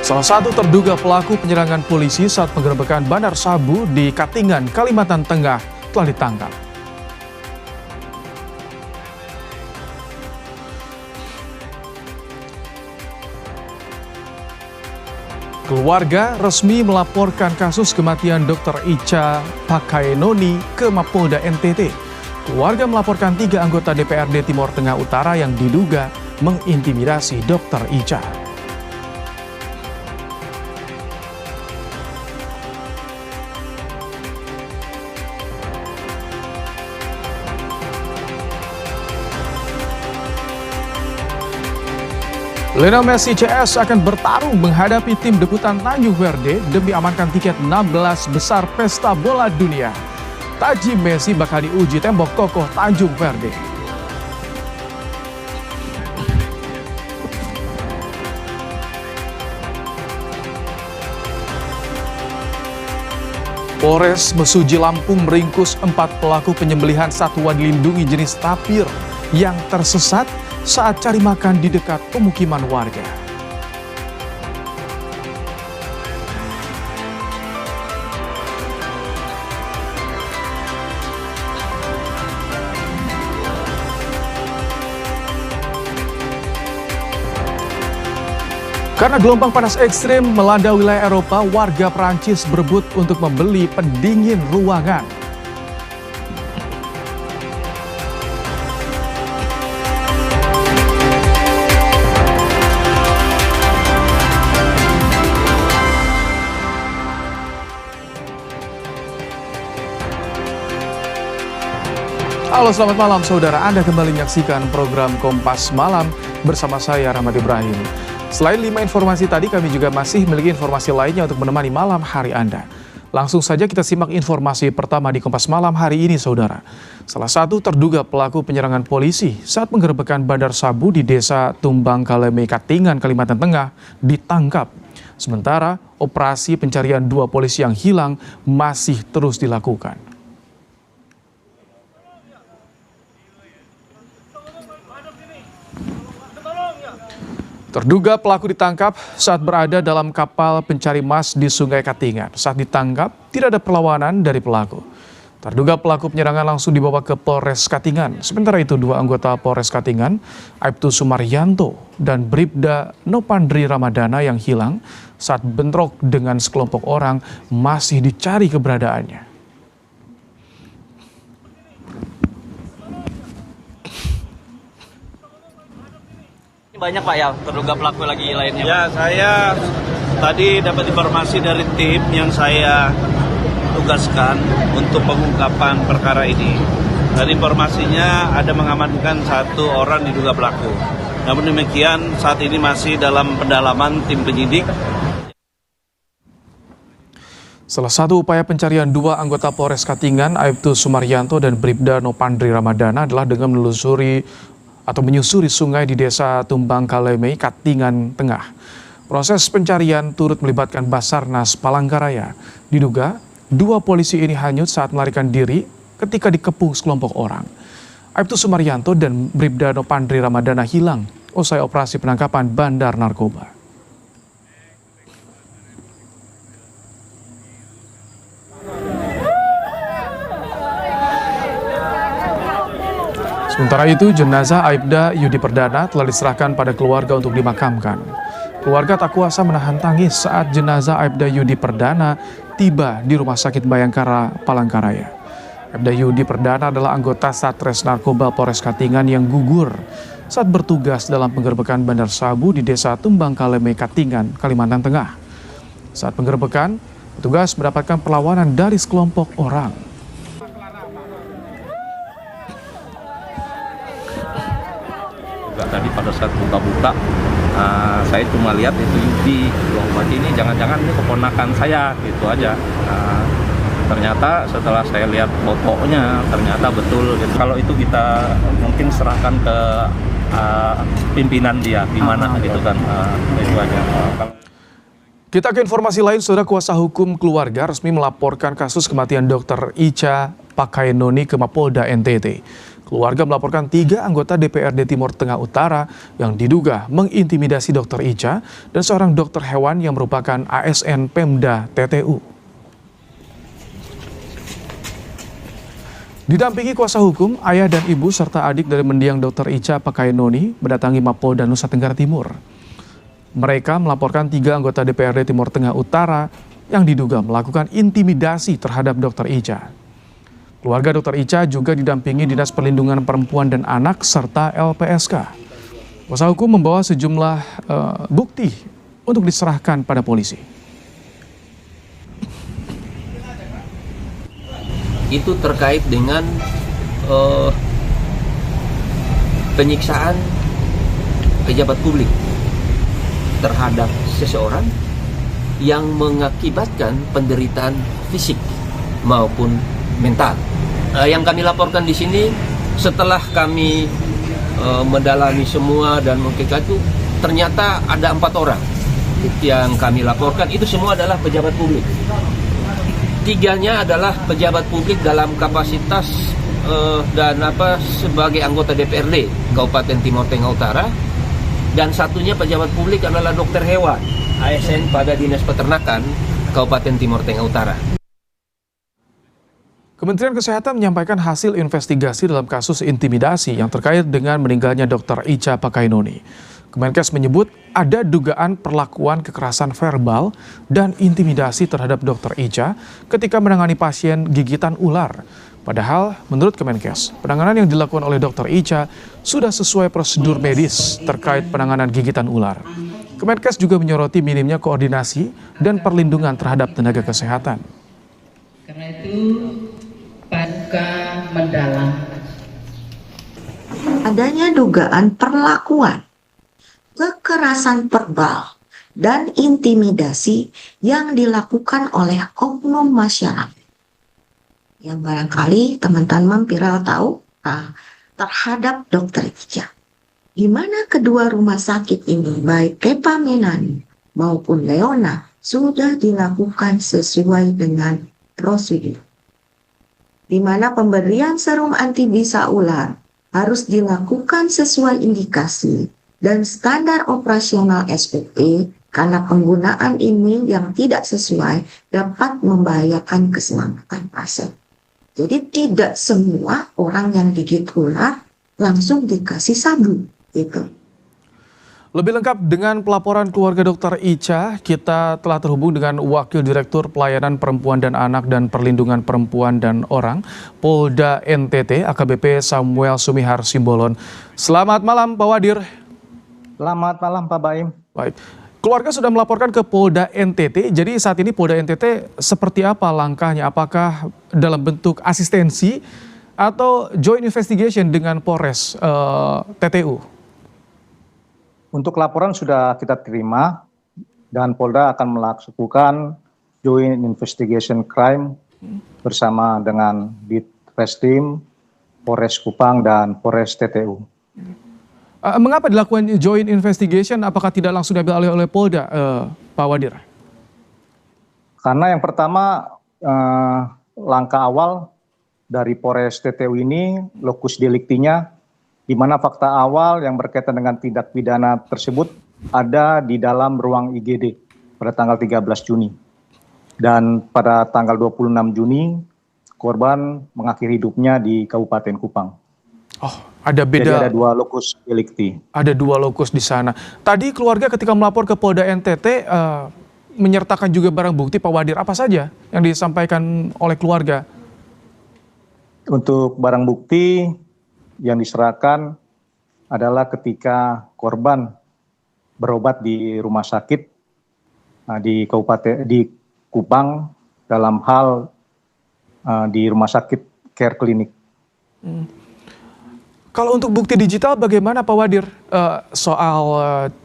Salah satu terduga pelaku penyerangan polisi saat penggerebekan bandar sabu di Katingan, Kalimantan Tengah telah ditangkap. Keluarga resmi melaporkan kasus kematian Dr. Icha Pakaenoni ke Mapolda NTT. Keluarga melaporkan 3 anggota DPRD Timur Tengah Utara yang diduga mengintimidasi Dr. Icha. Lionel Messi CS akan bertarung menghadapi tim debutan Tanjung Verde demi amankan tiket 16 besar pesta bola dunia. Taji Messi bakal diuji tembok kokoh Tanjung Verde. Polres Mesuji Lampung meringkus 4 pelaku penyembelihan satwa dilindungi jenis tapir yang tersesat saat cari makan di dekat pemukiman warga. Karena gelombang panas ekstrim melanda wilayah Eropa, warga Prancis berebut untuk membeli pendingin ruangan. Halo, selamat malam saudara. Anda kembali menyaksikan program Kompas Malam bersama saya Rahmat Ibrahim. Selain 5 informasi tadi, kami juga masih memiliki informasi lainnya untuk menemani malam hari Anda. Langsung saja kita simak informasi pertama di Kompas Malam hari ini saudara. Salah satu terduga pelaku penyerangan polisi saat penggerebekan bandar sabu di desa Tumbang Kaleme, Katingan, Kalimantan Tengah ditangkap. Sementara operasi pencarian 2 polisi yang hilang masih terus dilakukan. Terduga pelaku ditangkap saat berada dalam kapal pencari emas di Sungai Katingan. Saat ditangkap, tidak ada perlawanan dari pelaku. Terduga pelaku penyerangan langsung dibawa ke Polres Katingan. Sementara itu, 2 anggota Polres Katingan, Aibtu Sumaryanto dan Bribda Nopandri Ramadana yang hilang saat bentrok dengan sekelompok orang masih dicari keberadaannya. Banyak Pak ya, terduga pelaku lagi lainnya? Ya, saya tadi dapat informasi dari tim yang saya tugaskan untuk pengungkapan perkara ini. Dan informasinya ada mengamankan 1 orang diduga pelaku. Namun demikian saat ini masih dalam pendalaman tim penyidik. Salah satu upaya pencarian 2 anggota Polres Katingan, Aibtu Sumaryanto dan Bribda Nopandri Ramadana adalah dengan menyusuri sungai di desa Tumbang Kaleme, Katingan Tengah. Proses pencarian turut melibatkan Basarnas Palangkaraya. Diduga 2 polisi ini hanyut saat melarikan diri ketika dikepung sekelompok orang. Aibtu Sumaryanto dan Bribda Nopandri Ramadana hilang usai operasi penangkapan bandar narkoba. Sementara itu, jenazah Aibda Yudi Perdana telah diserahkan pada keluarga untuk dimakamkan. Keluarga tak kuasa menahan tangis saat jenazah Aibda Yudi Perdana tiba di Rumah Sakit Bayangkara, Palangkaraya. Aibda Yudi Perdana adalah anggota Satres Narkoba Polres Katingan yang gugur saat bertugas dalam penggerebekan bandar sabu di desa Tumbang Kaleme, Katingan, Kalimantan Tengah. Saat penggerebekan, petugas mendapatkan perlawanan dari sekelompok orang. Tadi pada saat buka-buka, saya cuma lihat itu Yudi, ini jangan-jangan ini keponakan saya, gitu aja. Ternyata setelah saya lihat fotonya, ternyata betul. Gitu. Kalau itu kita mungkin serahkan ke pimpinan dia, di mana gitu kan, itu aja. Kita ke informasi lain, saudara. Kuasa hukum keluarga resmi melaporkan kasus kematian Dr. Icha Pakaenoni ke Mapolda NTT. Keluarga melaporkan 3 anggota DPRD Timur Tengah Utara yang diduga mengintimidasi Dr. Ica dan seorang dokter hewan yang merupakan ASN Pemda TTU. Didampingi kuasa hukum, ayah dan ibu serta adik dari mendiang Dr. Ica Pakainoni mendatangi Mapolda Nusa Tenggara Timur. Mereka melaporkan 3 anggota DPRD Timur Tengah Utara yang diduga melakukan intimidasi terhadap Dr. Ica. Keluarga Dr. Ica juga didampingi Dinas Perlindungan Perempuan dan Anak serta LPSK. Kuasa hukum membawa sejumlah bukti untuk diserahkan pada polisi. Itu terkait dengan penyiksaan pejabat publik terhadap seseorang yang mengakibatkan penderitaan fisik maupun mental. Yang kami laporkan di sini setelah kami mendalami semua dan mengkaji itu ternyata ada 4 orang yang kami laporkan, itu semua adalah pejabat publik. 3-nya adalah pejabat publik dalam kapasitas sebagai anggota DPRD Kabupaten Timur Tengah Utara, dan 1-nya pejabat publik adalah dokter hewan ASN pada Dinas Peternakan Kabupaten Timur Tengah Utara. Kementerian Kesehatan menyampaikan hasil investigasi dalam kasus intimidasi yang terkait dengan meninggalnya Dr. Ica Pakainoni. Kemenkes menyebut ada dugaan perlakuan kekerasan verbal dan intimidasi terhadap Dr. Ica ketika menangani pasien gigitan ular. Padahal menurut Kemenkes, penanganan yang dilakukan oleh Dr. Ica sudah sesuai prosedur medis terkait penanganan gigitan ular. Kemenkes juga menyoroti minimnya koordinasi dan perlindungan terhadap tenaga kesehatan. Karena itu Paduka mendalam. Adanya dugaan perlakuan, kekerasan verbal, dan intimidasi yang dilakukan oleh oknum masyarakat. Yang barangkali teman-teman viral tahu terhadap Dr. Ica. Di mana kedua rumah sakit ini, baik Kepa Menani maupun Leona, sudah dilakukan sesuai dengan prosedur. Di mana pemberian serum anti bisa ular harus dilakukan sesuai indikasi dan standar operasional SOP, karena penggunaan ini yang tidak sesuai dapat membahayakan keselamatan pasien. Jadi tidak semua orang yang digigit ular langsung dikasih sabun gitu. Lebih lengkap dengan pelaporan keluarga Dr. Ica, kita telah terhubung dengan Wakil Direktur Pelayanan Perempuan dan Anak dan Perlindungan Perempuan dan Orang, Polda NTT, AKBP Samuel Sumihar Simbolon. Selamat malam Pak Wadir. Selamat malam Pak Baim. Baik, keluarga sudah melaporkan ke Polda NTT, jadi saat ini Polda NTT seperti apa langkahnya? Apakah dalam bentuk asistensi atau joint investigation dengan Polres TTU? Untuk laporan sudah kita terima dan Polda akan melakukan joint investigation crime bersama dengan Ditreskrim, Polres Kupang dan Polres TTU. Mengapa dilakukan joint investigation? Apakah tidak langsung diambil alih oleh Polda, Pak Wadir? Karena yang pertama langkah awal dari Polres TTU ini lokus deliktinya, di mana fakta awal yang berkaitan dengan tindak pidana tersebut ada di dalam ruang IGD pada tanggal 13 Juni. Dan pada tanggal 26 Juni, korban mengakhiri hidupnya di Kabupaten Kupang. Oh, ada beda. Jadi ada 2 lokus delikti. Ada 2 lokus di sana. Tadi keluarga ketika melapor ke Polda NTT menyertakan juga barang bukti, Pak Wadir. Apa saja yang disampaikan oleh keluarga? Untuk barang bukti yang diserahkan adalah ketika korban berobat di rumah sakit di Kupang dalam hal di rumah sakit Care Clinic. Kalau untuk bukti digital bagaimana Pak Wadir? Soal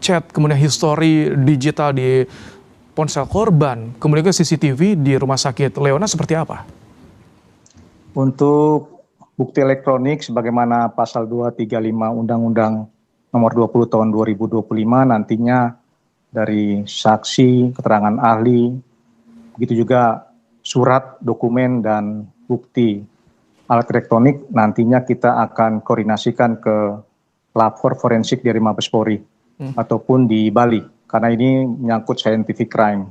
chat, kemudian histori digital di ponsel korban, kemudian ke CCTV di rumah sakit Leona seperti apa? Untuk bukti elektronik sebagaimana pasal 235 Undang-Undang Nomor 20 Tahun 2025 nantinya dari saksi, keterangan ahli, begitu juga surat, dokumen, dan bukti alat elektronik nantinya kita akan koordinasikan ke lapor forensik dari Mabes Polri ataupun di Bali, karena ini menyangkut scientific crime.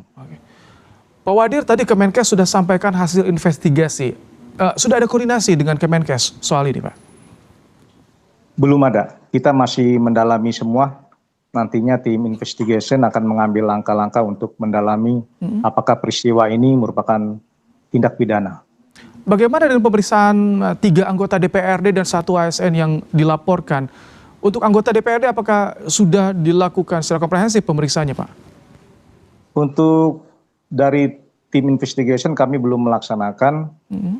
Pak Wadir, tadi Kemenkes sudah sampaikan hasil investigasi. Sudah ada koordinasi dengan Kemenkes soal ini, Pak? Belum ada, kita masih mendalami semua. Nantinya tim investigation akan mengambil langkah-langkah untuk mendalami apakah peristiwa ini merupakan tindak pidana. Bagaimana dengan pemeriksaan 3 anggota DPRD dan 1 ASN yang dilaporkan? Untuk anggota DPRD apakah sudah dilakukan secara komprehensif pemeriksaannya, Pak? Untuk dari tim investigation kami belum melaksanakan,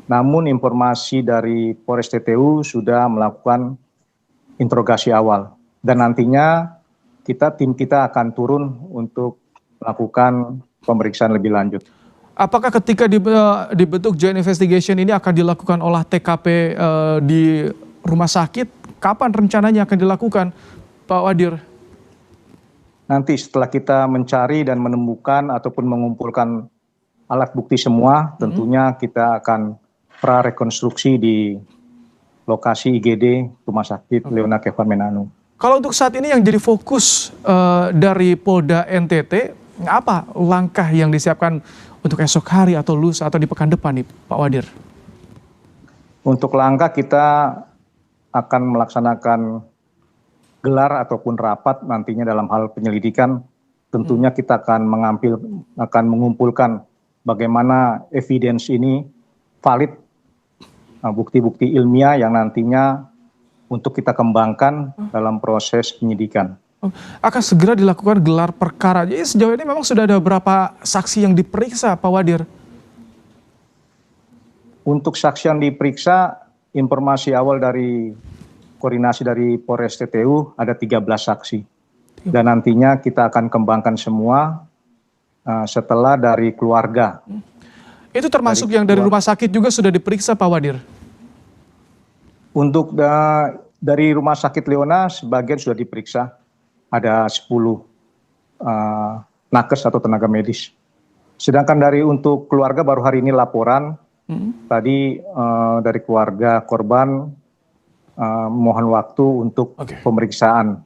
namun informasi dari Polres TTU sudah melakukan interogasi awal. Dan nantinya tim kita akan turun untuk melakukan pemeriksaan lebih lanjut. Apakah ketika dibentuk Joint Investigation ini akan dilakukan olah TKP di rumah sakit? Kapan rencananya akan dilakukan, Pak Wadir? Nanti setelah kita mencari dan menemukan ataupun mengumpulkan alat bukti semua, tentunya kita akan prarekonstruksi di lokasi IGD Rumah Sakit Leona Kefan Menanu. Kalau untuk saat ini yang jadi fokus dari Polda NTT, apa langkah yang disiapkan untuk esok hari atau lusa atau di pekan depan nih, Pak Wadir? Untuk langkah kita akan melaksanakan gelar ataupun rapat nantinya dalam hal penyelidikan. Tentunya kita akan mengumpulkan bagaimana evidence ini valid, bukti-bukti ilmiah yang nantinya untuk kita kembangkan dalam proses penyidikan. Akan segera dilakukan gelar perkara. Jadi sejauh ini memang sudah ada beberapa saksi yang diperiksa, Pak Wadir? Untuk saksi yang diperiksa, informasi awal dari koordinasi dari Polres TTU ada 13 saksi. Dan nantinya kita akan kembangkan semua setelah dari keluarga. Itu termasuk yang dari rumah sakit juga sudah diperiksa, Pak Wadir? Untuk dari Rumah Sakit Leona sebagian sudah diperiksa, ada 10 nakes atau tenaga medis. Sedangkan untuk keluarga baru hari ini laporan, tadi dari keluarga korban mohon waktu untuk pemeriksaan.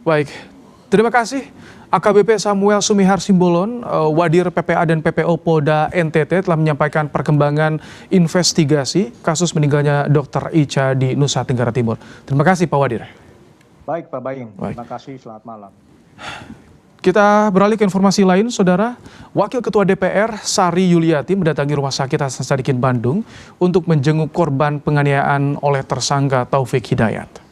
Baik, terima kasih. AKBP Samuel Sumihar Simbolon, Wadir PPA dan PPO Polda NTT telah menyampaikan perkembangan investigasi kasus meninggalnya Dr. Ica di Nusa Tenggara Timur. Terima kasih Pak Wadir. Baik Pak Baim, terima kasih, selamat malam. Kita beralih ke informasi lain, Saudara. Wakil Ketua DPR Sari Yuliati mendatangi Rumah Sakit Hasan Sadikin Bandung untuk menjenguk korban penganiayaan oleh tersangka Taufik Hidayat.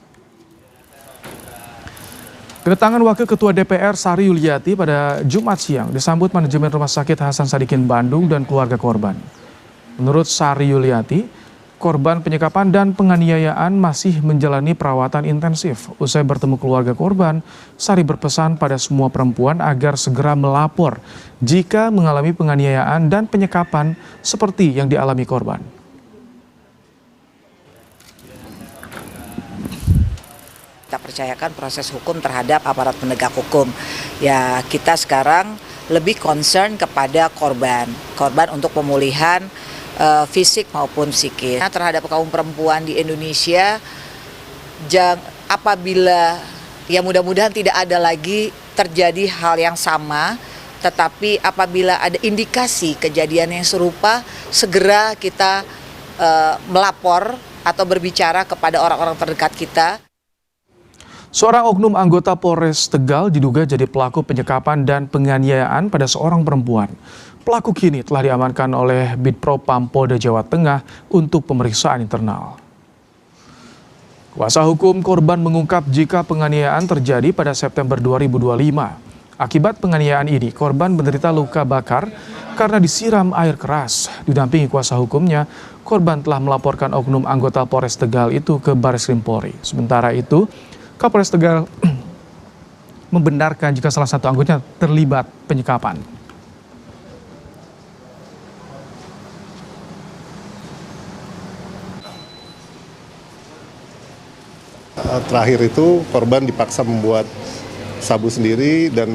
Kedatangan Wakil Ketua DPR Sari Yuliati pada Jumat siang disambut manajemen Rumah Sakit Hasan Sadikin Bandung dan keluarga korban. Menurut Sari Yuliati, korban penyekapan dan penganiayaan masih menjalani perawatan intensif. Usai bertemu keluarga korban, Sari berpesan pada semua perempuan agar segera melapor jika mengalami penganiayaan dan penyekapan seperti yang dialami korban. Kita percayakan proses hukum terhadap aparat penegak hukum. Ya, kita sekarang lebih concern kepada korban untuk pemulihan fisik maupun psikis. Nah, terhadap kaum perempuan di Indonesia, apabila ya mudah-mudahan tidak ada lagi terjadi hal yang sama, tetapi apabila ada indikasi kejadian yang serupa, segera kita melapor atau berbicara kepada orang-orang terdekat kita. Seorang oknum anggota Polres Tegal diduga jadi pelaku penyekapan dan penganiayaan pada seorang perempuan. Pelaku kini telah diamankan oleh Bitpropam Polda Jawa Tengah untuk pemeriksaan internal. Kuasa hukum korban mengungkap jika penganiayaan terjadi pada September 2025. Akibat penganiayaan ini, korban menderita luka bakar karena disiram air keras. Didampingi kuasa hukumnya, korban telah melaporkan oknum anggota Polres Tegal itu ke Bareskrim Polri. Sementara itu, Kapolres Tegal membenarkan jika salah satu anggotanya terlibat penyekapan. Terakhir itu korban dipaksa membuat sabu sendiri dan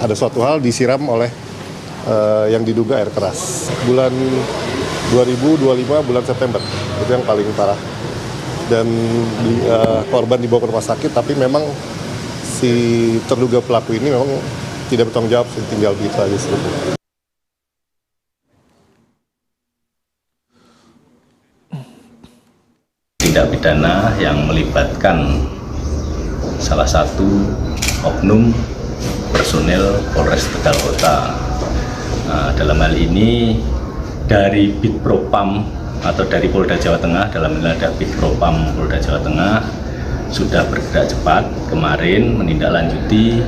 ada suatu hal disiram oleh yang diduga air keras. Bulan 2025 bulan September. Itu yang paling parah. Dan korban dibawa ke rumah sakit, tapi memang si terduga pelaku ini memang tidak bertanggung jawab, tinggal begitu aja sih. Tindak pidana yang melibatkan salah satu oknum personel Polres Tegal Kota. Dalam hal ini dari Bitpropam atau dari Polda Jawa Tengah, dalam hal ada Bitpropam Polda Jawa Tengah sudah bergerak cepat kemarin menindaklanjuti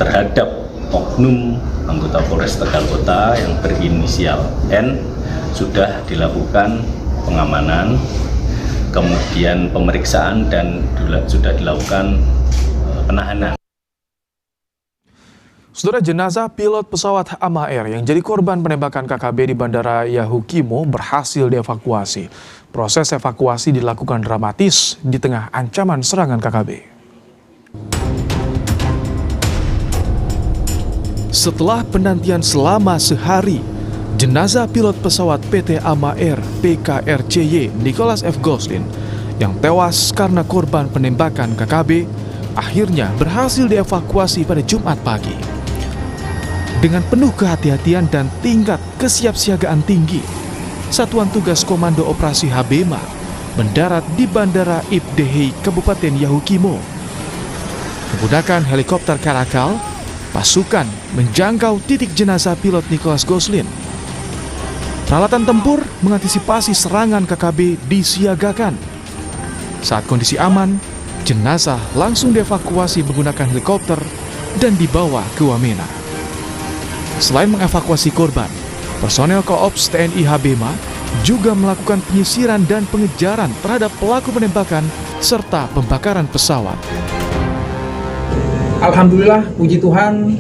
terhadap oknum anggota Polres Tegal Kota yang berinisial N. Sudah dilakukan pengamanan, kemudian pemeriksaan, dan sudah dilakukan penahanan. Saudara, jenazah pilot pesawat AMA Air yang jadi korban penembakan KKB di Bandara Yahukimo berhasil dievakuasi. Proses evakuasi dilakukan dramatis di tengah ancaman serangan KKB. Setelah penantian selama sehari, jenazah pilot pesawat PT AMA Air PKRCY Nicholas F. Goslin yang tewas karena korban penembakan KKB akhirnya berhasil dievakuasi pada Jumat pagi. Dengan penuh kehati-hatian dan tingkat kesiapsiagaan tinggi, Satuan Tugas Komando Operasi HBMA mendarat di Bandara Ibdehei, Kabupaten Yahukimo. Menggunakan helikopter Karakal, pasukan menjangkau titik jenazah pilot Nicholas Goslin. Peralatan tempur mengantisipasi serangan KKB disiagakan. Saat kondisi aman, jenazah langsung dievakuasi menggunakan helikopter dan dibawa ke Wamena. Selain mengevakuasi korban, personel Koops TNI HBMA juga melakukan penyisiran dan pengejaran terhadap pelaku penembakan serta pembakaran pesawat. Alhamdulillah, puji Tuhan,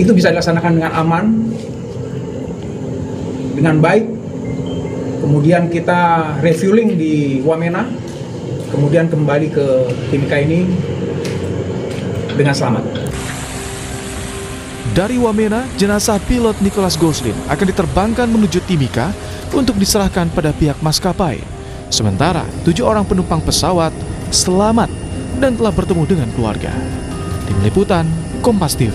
itu bisa dilaksanakan dengan aman, dengan baik. Kemudian kita refueling di Wamena, kemudian kembali ke Timika ini dengan selamat. Dari Wamena, jenazah pilot Nicholas Goslin akan diterbangkan menuju Timika untuk diserahkan pada pihak maskapai. Sementara 7 orang penumpang pesawat selamat dan telah bertemu dengan keluarga. Tim Liputan, Kompas TV.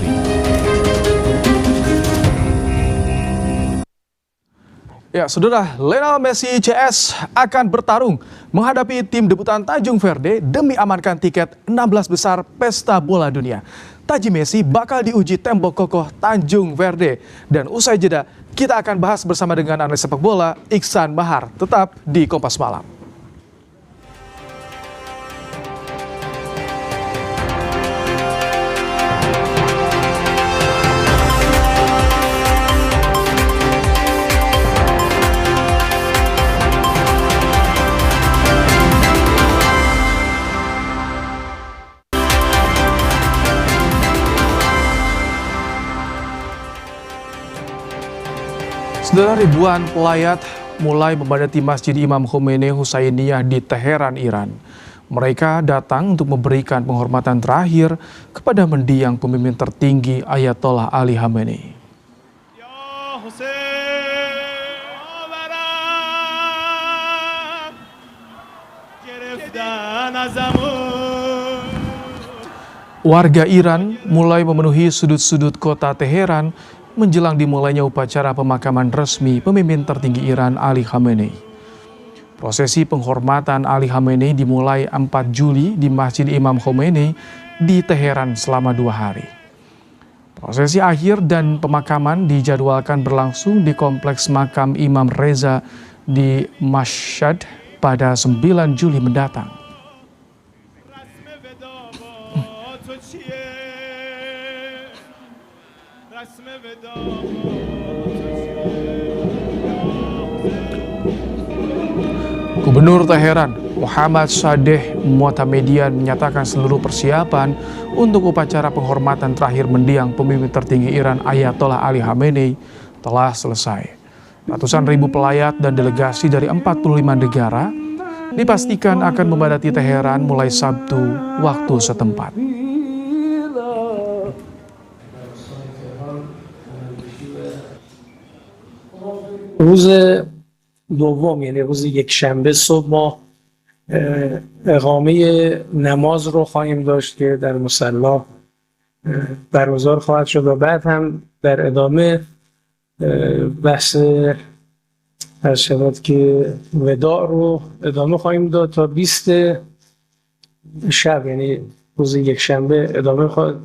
Ya, saudara, Lionel Messi CS akan bertarung menghadapi tim debutan Tanjung Verde demi amankan tiket 16 besar Pesta Bola Dunia. Taji Messi bakal diuji tembok kokoh Tanjung Verde. Dan usai jeda, kita akan bahas bersama dengan analis sepak bola Iksan Bahar. Tetap di Kompas Malam. Saudara, ribuan pelayat mulai memadati Masjid Imam Khomeini Husainiyah di Teheran, Iran. Mereka datang untuk memberikan penghormatan terakhir kepada mendiang pemimpin tertinggi Ayatollah Ali Khamenei. Warga Iran mulai memenuhi sudut-sudut kota Teheran menjelang dimulainya upacara pemakaman resmi pemimpin tertinggi Iran Ali Khamenei. Prosesi penghormatan Ali Khamenei dimulai 4 Juli di Masjid Imam Khomeini di Teheran selama 2 hari. Prosesi akhir dan pemakaman dijadwalkan berlangsung di Kompleks Makam Imam Reza di Mashhad pada 9 Juli mendatang. Gubernur Teheran Muhammad Sadeh Mu'tamedian menyatakan seluruh persiapan untuk upacara penghormatan terakhir mendiang pemimpin tertinggi Iran Ayatollah Ali Khamenei telah selesai. Ratusan ribu pelayat dan delegasi dari 45 negara dipastikan akan memadati Teheran mulai Sabtu waktu setempat. روز دوم یعنی روز یکشنبه صبح ما اقامه نماز رو خواهیم داشت که در مصلی برگزار خواهد شد و بعد هم در ادامه بحث که وداع رو ادامه خواهیم داد تا 20 شب یعنی روز یکشنبه ادامه خواهد.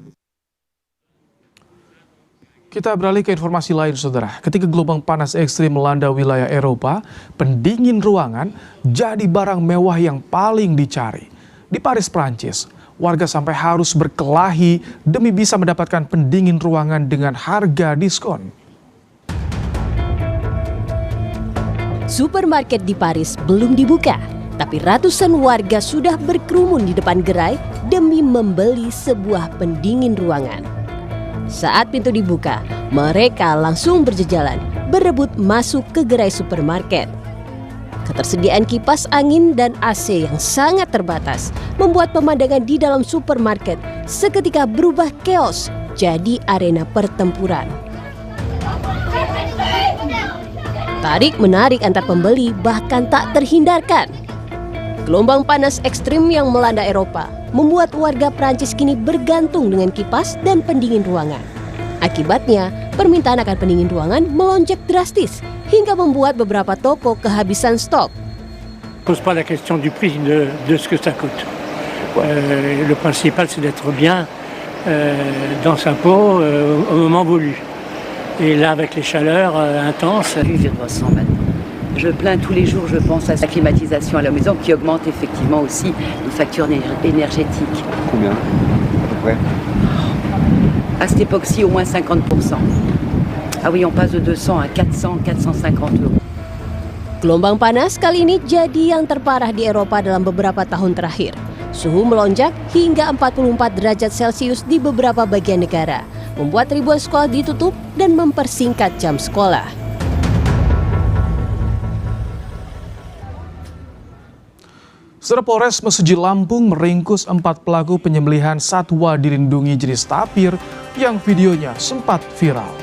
Kita beralih ke informasi lain, saudara. Ketika gelombang panas ekstrim melanda wilayah Eropa, pendingin ruangan jadi barang mewah yang paling dicari. Di Paris, Prancis, warga sampai harus berkelahi demi bisa mendapatkan pendingin ruangan dengan harga diskon. Supermarket di Paris belum dibuka, tapi ratusan warga sudah berkerumun di depan gerai demi membeli sebuah pendingin ruangan. Saat pintu dibuka, mereka langsung berjejalan, berebut masuk ke gerai supermarket. Ketersediaan kipas angin dan AC yang sangat terbatas membuat pemandangan di dalam supermarket seketika berubah keos jadi arena pertempuran. Tarik-menarik antar pembeli bahkan tak terhindarkan. Gelombang panas ekstrim yang melanda Eropa membuat warga Prancis kini bergantung dengan kipas dan pendingin ruangan. Akibatnya, permintaan akan pendingin ruangan melonjak drastis hingga membuat beberapa toko kehabisan stok. Pose pas la question du prix de ce que ça coûte. Le principal c'est d'être bien dans sa peau au moment voulu. Et là avec les chaleurs intenses, vivre sans maintenant. Je plains tous les jours, je pense à la climatisation à la maison qui augmente effectivement aussi les factures énergétiques. Combien à peu près? À cette époque-ci, au moins 50%. Ah oui, on passe de 200 à 400, 450 euros. Gelombang panas kali ini jadi yang terparah di Eropa dalam beberapa tahun terakhir. Suhu melonjak hingga 44 derajat Celcius di beberapa bagian negara, membuat ribuan sekolah ditutup dan mempersingkat jam sekolah. Saudara, Polres Mesuji Lampung meringkus 4 pelaku penyembelihan satwa dilindungi jenis tapir yang videonya sempat viral.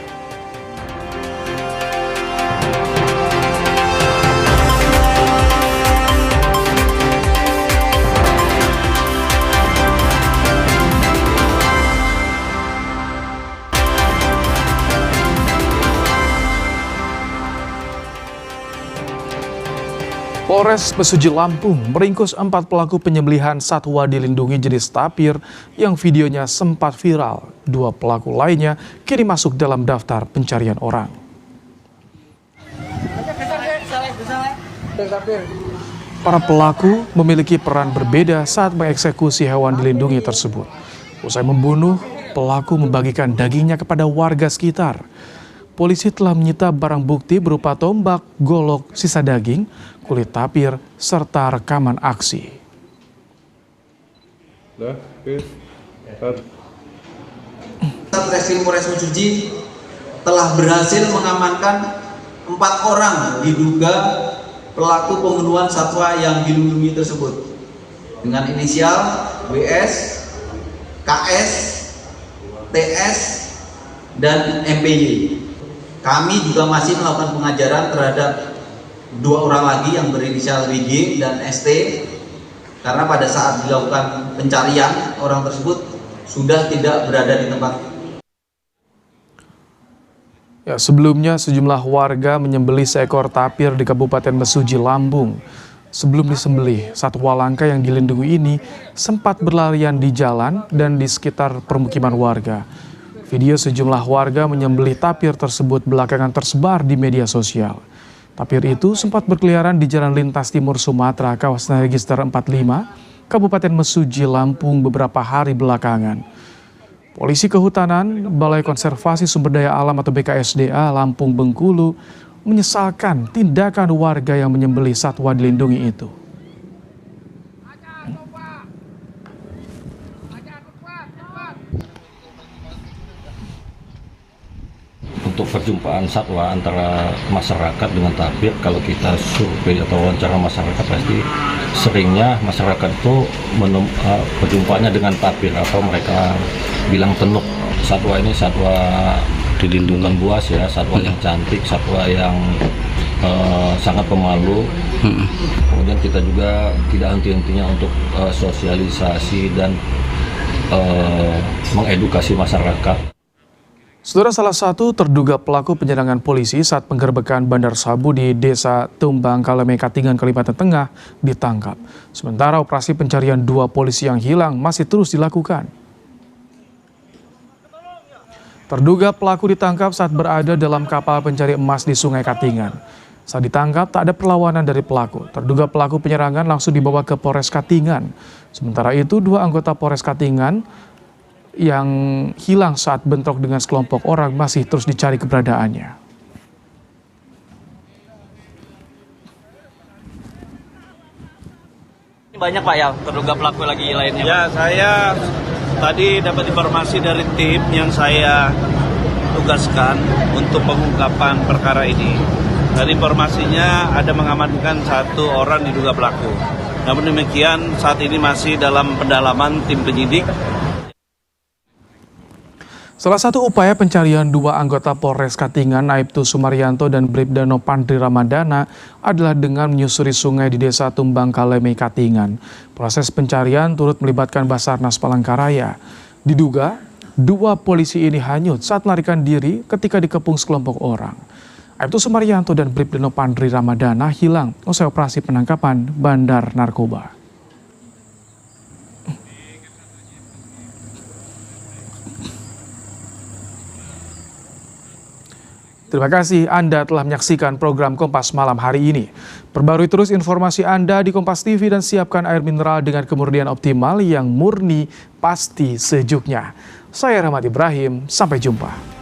Polres Mesuji Lampung meringkus 4 pelaku penyembelihan satwa dilindungi jenis tapir yang videonya sempat viral. 2 pelaku lainnya kini masuk dalam daftar pencarian orang. Para pelaku memiliki peran berbeda saat mengeksekusi hewan dilindungi tersebut. Usai membunuh, pelaku membagikan dagingnya kepada warga sekitar. Polisi telah menyita barang bukti berupa tombak, golok, sisa daging, kulit tapir, serta rekaman aksi. Satreskrim Polres Mesuji telah berhasil mengamankan 4 orang diduga pelaku pembunuhan satwa yang dilindungi tersebut dengan inisial WS, KS, TS, dan MPY. Kami juga masih melakukan pengajaran terhadap 2 orang lagi yang berinisial WG dan ST karena pada saat dilakukan pencarian orang tersebut sudah tidak berada di tempat. Ya, sebelumnya sejumlah warga menyembelih seekor tapir di Kabupaten Mesuji Lampung. Sebelum disembelih, satwa langka yang dilindungi ini sempat berlarian di jalan dan di sekitar permukiman warga. Video sejumlah warga menyembelih tapir tersebut belakangan tersebar di media sosial. Tapir itu sempat berkeliaran di Jalan Lintas Timur Sumatera, kawasan Register 45, Kabupaten Mesuji Lampung beberapa hari belakangan. Polisi Kehutanan, Balai Konservasi Sumber Daya Alam atau BKSDA Lampung Bengkulu menyesalkan tindakan warga yang menyembelih satwa dilindungi itu. Untuk perjumpaan satwa antara masyarakat dengan tapir, kalau kita survei atau wawancara masyarakat pasti seringnya masyarakat itu perjumpaannya dengan tapir atau mereka bilang tenuk. Satwa ini satwa dilindungi buas ya, satwa yang cantik, satwa yang sangat pemalu. Kemudian kita juga tidak henti-hentinya untuk sosialisasi dan mengedukasi masyarakat. Saudara, salah satu terduga pelaku penyerangan polisi saat penggerbekan Bandar Sabu di Desa Tumbang Kaleme, Katingan, Kalimantan Tengah ditangkap. Sementara operasi pencarian 2 polisi yang hilang masih terus dilakukan. Terduga pelaku ditangkap saat berada dalam kapal pencari emas di Sungai Katingan. Saat ditangkap tak ada perlawanan dari pelaku. Terduga pelaku penyerangan langsung dibawa ke Polres Katingan. Sementara itu 2 anggota Polres Katingan yang hilang saat bentrok dengan sekelompok orang masih terus dicari keberadaannya. Banyak Pak ya terduga pelaku lagi lainnya. Ya, saya tadi dapat informasi dari tim yang saya tugaskan untuk pengungkapan perkara ini. Dari informasinya ada mengamankan 1 orang diduga pelaku. Namun demikian saat ini masih dalam pendalaman tim penyidik. Salah satu upaya pencarian 2 anggota Polres Katingan, Aibtu Sumaryanto dan Bribda Nopandri Ramadana, adalah dengan menyusuri sungai di Desa Tumbang Kaleme, Katingan. Proses pencarian turut melibatkan Basarnas Palangkaraya. Diduga 2 polisi ini hanyut saat melarikan diri ketika dikepung sekelompok orang. Aibtu Sumaryanto dan Bribda Nopandri Ramadana hilang usai operasi penangkapan bandar narkoba. Terima kasih Anda telah menyaksikan program Kompas Malam hari ini. Perbarui terus informasi Anda di Kompas TV dan siapkan air mineral dengan kemurnian optimal yang murni pasti sejuknya. Saya Rahmat Ibrahim, sampai jumpa.